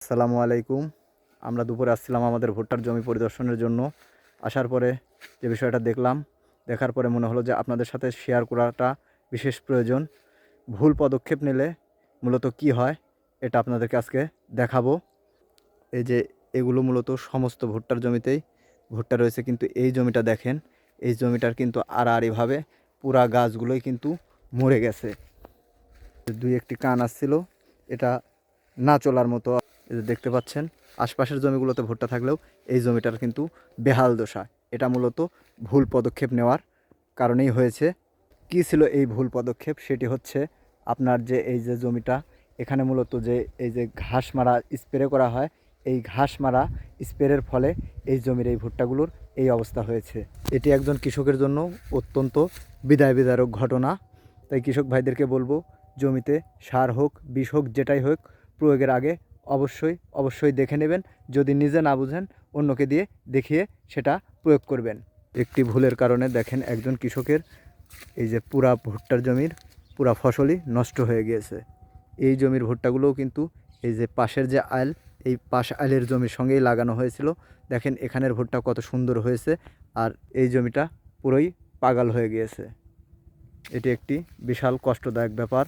আসসালামু আলাইকুম। আমরা দুপুরে আসছিলাম আমাদের ভুট্টার জমি পরিদর্শনের জন্য। আসার পরে যে বিষয়টা দেখলাম, দেখার পরে মনে হলো যে আপনাদের সাথে শেয়ার করাটা বিশেষ প্রয়োজন। ভুল পদক্ষেপ নিলে মূলত কি হয় এটা আপনাদেরকে আজকে দেখাবো। এই যে এগুলো মূলত সমস্ত ভুট্টার জমিতেই ভুট্টা রয়েছে, কিন্তু এই জমিটা দেখেন, এই জমিটার কিন্তু আড়াআড়িভাবে পুরা গাছগুলোই কিন্তু মরে গেছে। দুই একটি কান আসছিল, এটা না চলার মতো। এই যে দেখতে পাচ্ছেন, আশপাশের জমিগুলোতে ভুট্টা থাকলেও এই জমিটার কিন্তু বেহাল দশা। এটা মূলত ভুল পদক্ষেপ নেওয়ার কারণেই হয়েছে। কী ছিল এই ভুল পদক্ষেপ? সেটি হচ্ছে আপনার যে এই যে জমিটা, এখানে মূলত যে এই যে ঘাস মারা স্প্রে করা হয়, এই ঘাস মারা স্প্রের ফলে এই জমির এই ভুট্টাগুলোর এই অবস্থা হয়েছে। এটি একজন কৃষকের জন্য অত্যন্ত বিদায় বিদারক ঘটনা। তাই কৃষক ভাইদেরকে বলবো, জমিতে সার হোক, বিষ হোক, যেটাই হোক, প্রয়োগের আগে অবশ্যই দেখে নেবেন। যদি নিজে না বুঝেন, অন্যকে দিয়ে দেখিয়ে সেটা প্রয়োগ করবেন। একটি ভুলের কারণে দেখেন একজন কৃষকের এই যে পুরা ভুট্টার জমির পুরা ফসলই নষ্ট হয়ে গিয়েছে। এই জমির ভুট্টাগুলোও কিন্তু এই যে পাশের যে আইল, এই পাশ আইলের জমির সঙ্গেই লাগানো হয়েছিল। দেখেন এখানের ভুট্টা কত সুন্দর হয়েছে, আর এই জমিটা পুরোই পাগাল হয়ে গিয়েছে। এটি একটি বিশাল কষ্টদায়ক ব্যাপার।